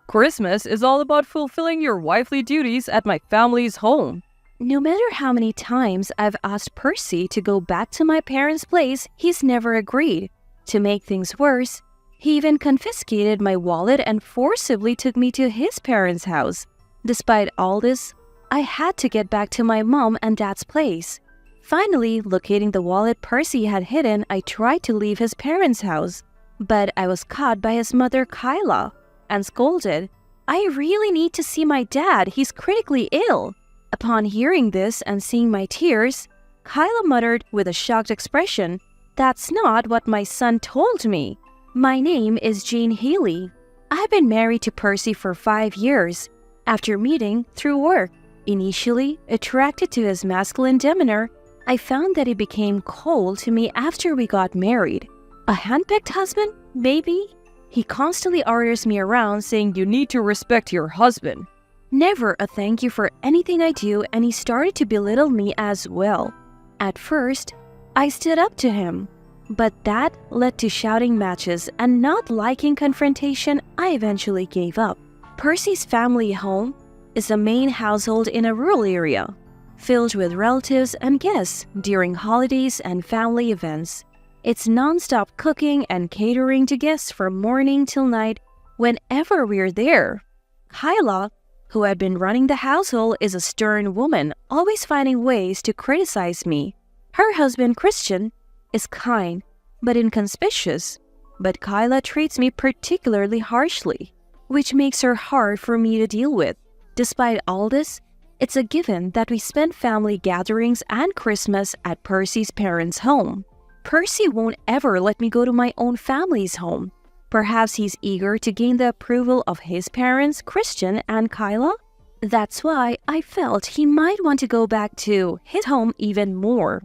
Christmas is all about fulfilling your wifely duties at my family's home. No matter how many times I've asked Percy to go back to my parents' place, he's never agreed. To make things worse, he even confiscated my wallet and forcibly took me to his parents' house. Despite all this, I had to get back to my mom and dad's place. Finally, locating the wallet Percy had hidden, I tried to leave his parents' house. But I was caught by his mother, Kyla, and scolded. "I really need to see my dad. He's critically ill." Upon hearing this and seeing my tears, Kyla muttered with a shocked expression, "That's not what my son told me. My name is Jane Haley. I've been married to Percy for 5 years. After meeting through work, initially attracted to his masculine demeanor, I found that he became cold to me after we got married. A handpicked husband? Maybe? He constantly orders me around saying you need to respect your husband. Never a thank you for anything I do, and he started to belittle me as well. At first, I stood up to him, but that led to shouting matches, and not liking confrontation, I eventually gave up. Percy's family home is a main household in a rural area, filled with relatives and guests during holidays and family events. It's non-stop cooking and catering to guests from morning till night whenever we're there. Kyla, who had been running the household, is a stern woman, always finding ways to criticize me. Her husband, Christian, is kind but inconspicuous, but Kyla treats me particularly harshly, which makes her hard for me to deal with. Despite all this, it's a given that we spend family gatherings and Christmas at Percy's parents' home. Percy won't ever let me go to my own family's home. Perhaps he's eager to gain the approval of his parents, Christian and Kyla? That's why I felt he might want to go back to his home even more.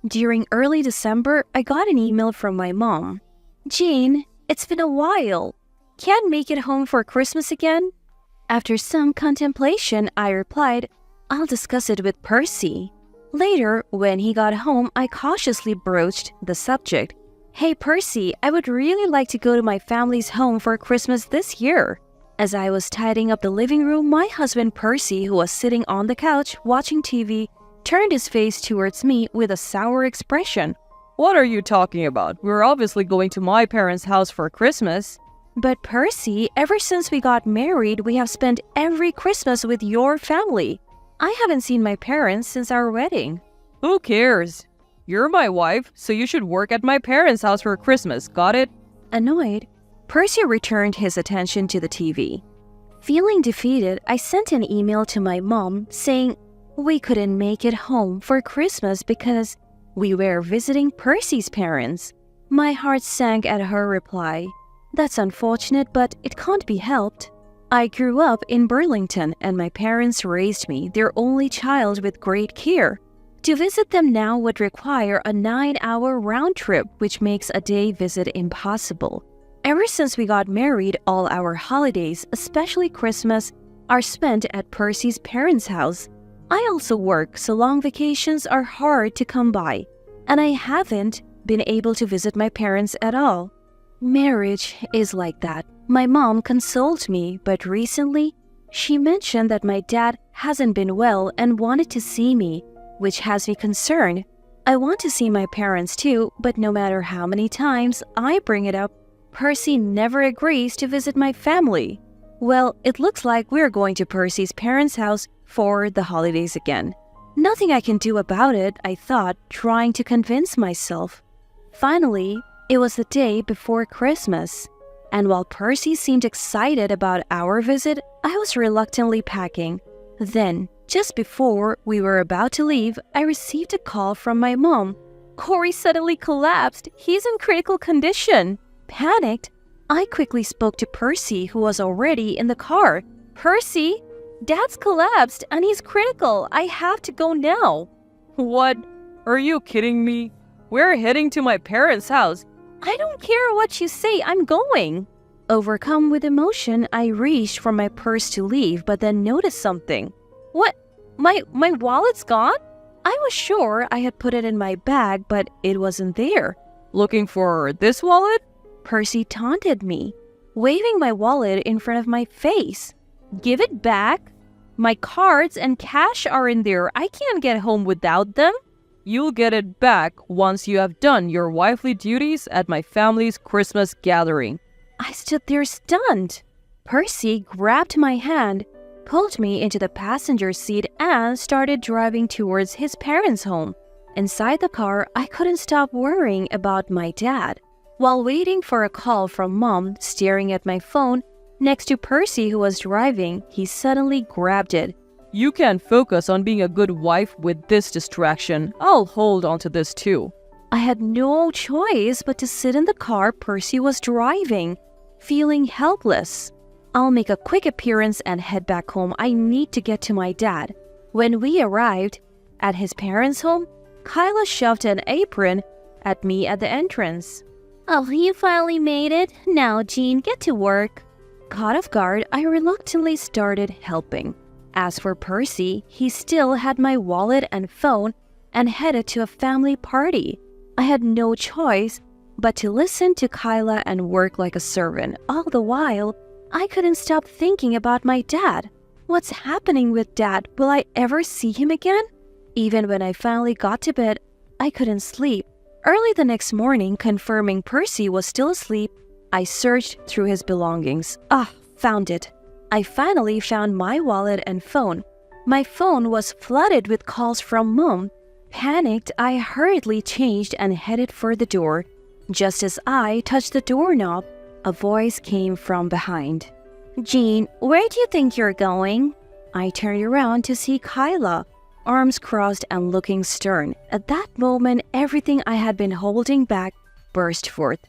During early December, I got an email from my mom. "Jane, it's been a while. Can't make it home for Christmas again?" After some contemplation, I replied, "I'll discuss it with Percy." Later, when he got home, I cautiously broached the subject. "Hey Percy, I would really like to go to my family's home for Christmas this year." As I was tidying up the living room, my husband Percy, who was sitting on the couch watching TV, turned his face towards me with a sour expression. What are you talking about? We're obviously going to my parents' house for Christmas. "But Percy, ever since we got married, we have spent every Christmas with your family. I haven't seen my parents since our wedding." Who cares? You're my wife, so you should work at my parents' house for Christmas, got it? Annoyed, Percy returned his attention to the TV. Feeling defeated, I sent an email to my mom saying we couldn't make it home for Christmas because we were visiting Percy's parents. My heart sank at her reply. "That's unfortunate, but it can't be helped. I grew up in Burlington and my parents raised me, their only child, with great care. To visit them now would require a 9-hour round trip, which makes a day visit impossible. Ever since we got married, all our holidays, especially Christmas, are spent at Percy's parents' house. I also work, so long vacations are hard to come by, and I haven't been able to visit my parents at all. Marriage is like that." My mom consoled me, but recently, she mentioned that my dad hasn't been well and wanted to see me, which has me concerned. I want to see my parents too, but no matter how many times I bring it up, Percy never agrees to visit my family. Well, it looks like we're going to Percy's parents' house for the holidays again. Nothing I can do about it, I thought, trying to convince myself. Finally, it was the day before Christmas, and while Percy seemed excited about our visit, I was reluctantly packing. Then, just before we were about to leave, I received a call from my mom. "Corey suddenly collapsed. He's in critical condition." Panicked, I quickly spoke to Percy, who was already in the car. "Percy, Dad's collapsed and he's critical. I have to go now." What? Are you kidding me? We're heading to my parents' house. "I don't care what you say, I'm going." Overcome with emotion, I reached for my purse to leave, but then noticed something. "What? My wallet's gone?" I was sure I had put it in my bag, but it wasn't there. Looking for this wallet? Percy taunted me. waving my wallet in front of my face. Give it back? My cards and cash are in there. I can't get home without them. You'll get it back once you have done your wifely duties at my family's Christmas gathering. I stood there stunned. Percy grabbed my hand, pulled me into the passenger seat, and started driving towards his parents' home. Inside the car, I couldn't stop worrying about my dad. While waiting for a call from Mom, staring at my phone, next to Percy who was driving, he suddenly grabbed it. You can't focus on being a good wife with this distraction. I'll hold on to this too. I had no choice but to sit in the car Percy was driving, feeling helpless. I'll make a quick appearance and head back home. I need to get to my dad. When we arrived at his parents' home, Kyla shoved an apron at me at the entrance. Oh, you finally made it. Now, Jean, get to work. Caught off guard, I reluctantly started helping. As for Percy, he still had my wallet and phone and headed to a family party. I had no choice but to listen to Kyla and work like a servant. All the while, I couldn't stop thinking about my dad. What's happening with Dad? Will I ever see him again? Even when I finally got to bed, I couldn't sleep. Early the next morning, confirming Percy was still asleep, I searched through his belongings. Found it. I finally found my wallet and phone. My phone was flooded with calls from Mom. Panicked, I hurriedly changed and headed for the door. Just as I touched the doorknob, a voice came from behind. Jean, where do you think you're going? I turned around to see Kyla, arms crossed and looking stern. At that moment, everything I had been holding back burst forth.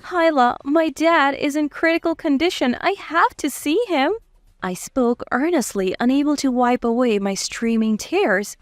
Kyla, my dad is in critical condition. I have to see him. I spoke earnestly, unable to wipe away my streaming tears.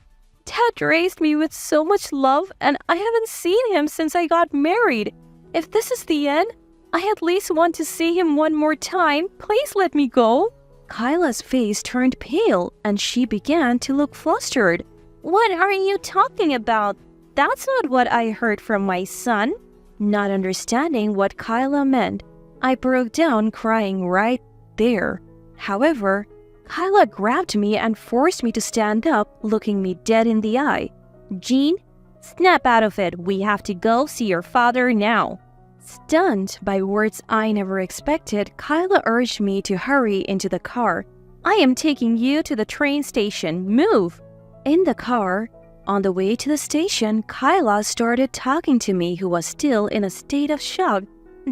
Dad raised me with so much love, and I haven't seen him since I got married. If this is the end, I at least want to see him one more time. Please let me go. Kyla's face turned pale, and she began to look flustered. What are you talking about? That's not what I heard from my son. Not understanding what Kyla meant, I broke down crying right there. However, Kyla grabbed me and forced me to stand up, looking me dead in the eye. Jean, snap out of it. We have to go see your father now. Stunned by words I never expected, Kyla urged me to hurry into the car. I am taking you to the train station. Move! In the car, on the way to the station, Kyla started talking to me, who was still in a state of shock.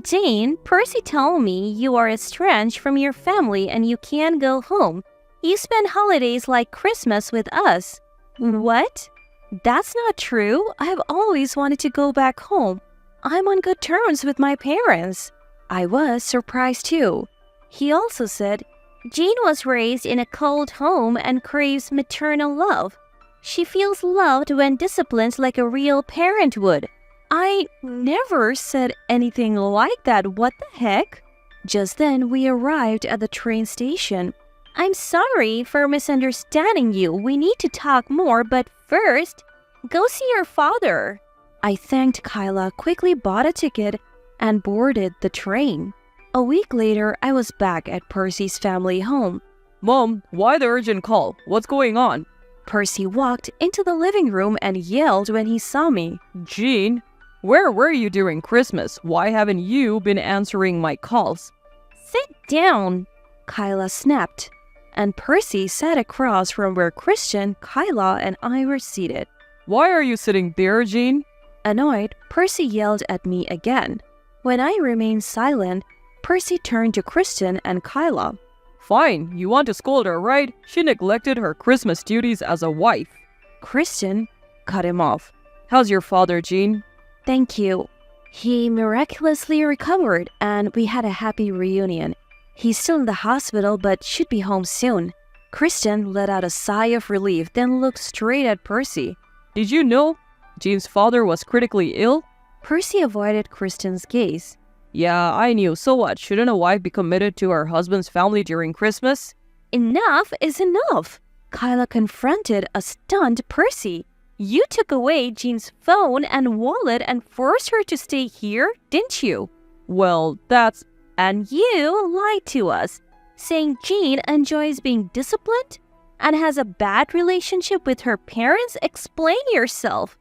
Jane, Percy told me you are estranged from your family and you can't go home. You spend holidays like Christmas with us. What? That's not true. I have always wanted to go back home. I'm on good terms with my parents. I was surprised too. He also said, Jean was raised in a cold home and craves maternal love. She feels loved when disciplined like a real parent would. I never said anything like that. What the heck? Just then, we arrived at the train station. I'm sorry for misunderstanding you. We need to talk more, but first, go see your father. I thanked Kyla, quickly bought a ticket, and boarded the train. A week later, I was back at Percy's family home. Mom, why the urgent call? What's going on? Percy walked into the living room and yelled when he saw me. Jean, where were you during Christmas? Why haven't you been answering my calls? Sit down, Kyla snapped, and Percy sat across from where Christian, Kyla, and I were seated. Why are you sitting there, Jean? Annoyed, Percy yelled at me again. When I remained silent, Percy turned to Christian and Kyla. Fine, you want to scold her, right? She neglected her Christmas duties as a wife. Christian cut him off. How's your father, Jean? Thank you. He miraculously recovered and we had a happy reunion. He's still in the hospital but should be home soon. Christian let out a sigh of relief, then looked straight at Percy. Did you know Jean's father was critically ill? Percy avoided Christian's gaze. Yeah, I knew. So what? Shouldn't a wife be committed to her husband's family during Christmas? Enough is enough. Kyla confronted a stunned Percy. You took away Jean's phone and wallet and forced her to stay here, didn't you? Well, that's And you lied to us, saying Jean enjoys being disciplined and has a bad relationship with her parents. Explain yourself.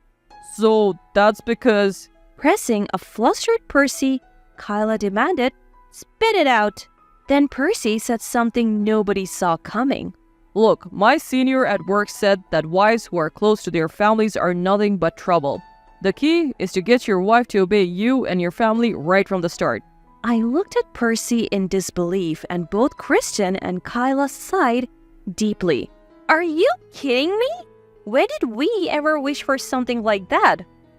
So that's because... Pressing a flustered Percy, Kyla demanded, "Spit it out." Then Percy said something nobody saw coming. Look, my senior at work said that wives who are close to their families are nothing but trouble. The key is to get your wife to obey you and your family right from the start. I looked at Percy in disbelief, and both Kristen and Kyla sighed deeply. Are you kidding me? When did we ever wish for something like that?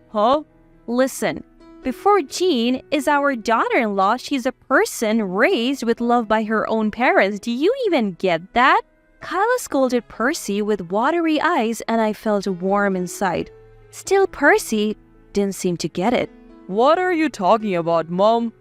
Huh? Listen, before Jean is our daughter-in-law, she's a person raised with love by her own parents. Do you even get that? Kyla scolded Percy with watery eyes, and I felt warm inside. Still, Percy didn't seem to get it. What are you talking about, Mom?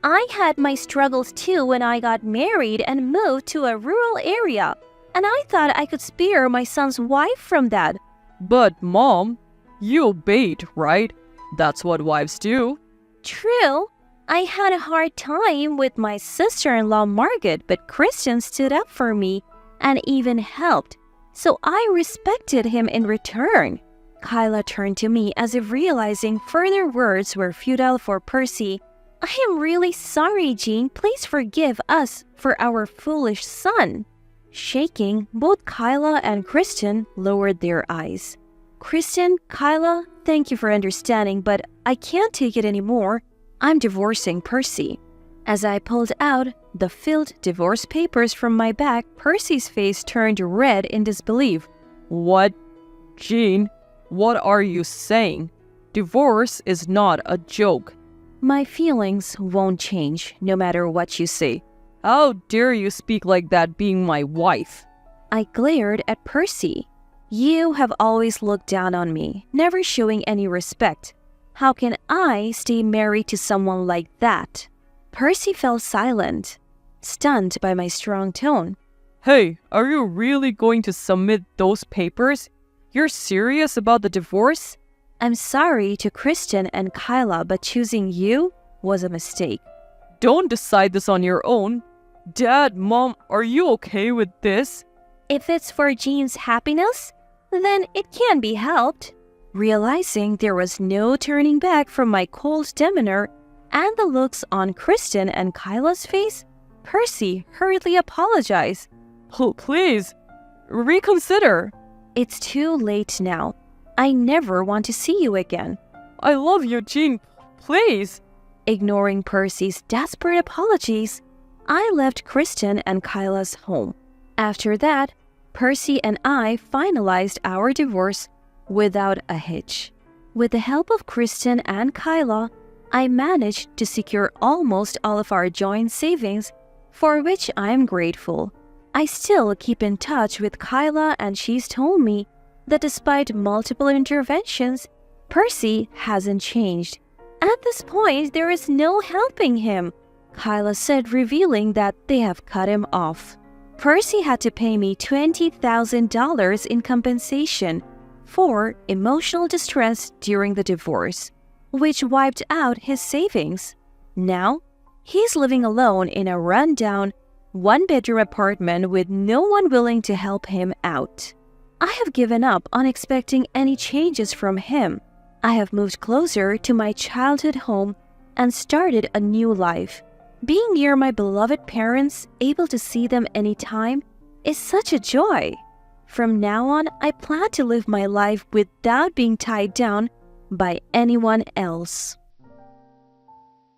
I had my struggles too when I got married and moved to a rural area, and I thought I could spare my son's wife from that. But, Mom, you obeyed, right? That's what wives do. True. I had a hard time with my sister-in-law Margaret, but Kristen stood up for me and even helped, so I respected him in return. Kyla turned to me as if realizing further words were futile for Percy. I am really sorry, Jean. Please forgive us for our foolish son. Shaking, both Kyla and Kristen lowered their eyes. Kristen, Kyla, thank you for understanding, but I can't take it anymore. I'm divorcing Percy. As I pulled out the filled divorce papers from my bag, Percy's face turned red in disbelief. What? Jean, what are you saying? Divorce is not a joke. My feelings won't change no matter what you say. How dare you speak like that being my wife? I glared at Percy. You have always looked down on me, never showing any respect. How can I stay married to someone like that? Percy fell silent, stunned by my strong tone. Hey, are you really going to submit those papers? You're serious about the divorce? I'm sorry to Kristen and Kyla, but choosing you was a mistake. Don't decide this on your own. Dad, Mom, are you okay with this? If it's for Jean's happiness, then it can be helped. Realizing there was no turning back from my cold demeanor and the looks on Kristen and Kyla's face, Percy hurriedly apologized. Oh, please, reconsider. It's too late now. I never want to see you again. I love you, Jean. Please. Ignoring Percy's desperate apologies, I left Kristen and Kyla's home. After that, Percy and I finalized our divorce without a hitch. With the help of Kristen and Kyla, I managed to secure almost all of our joint savings, for which I am grateful. I still keep in touch with Kyla, and she's told me that despite multiple interventions, Percy hasn't changed. At this point, there is no helping him, Kyla said, revealing that they have cut him off. Percy had to pay me $20,000 in compensation for emotional distress during the divorce, which wiped out his savings. Now, he's living alone in a rundown, one-bedroom apartment with no one willing to help him out. I have given up on expecting any changes from him. I have moved closer to my childhood home and started a new life. Being near my beloved parents, able to see them anytime, is such a joy. From now on, I plan to live my life without being tied down by anyone else.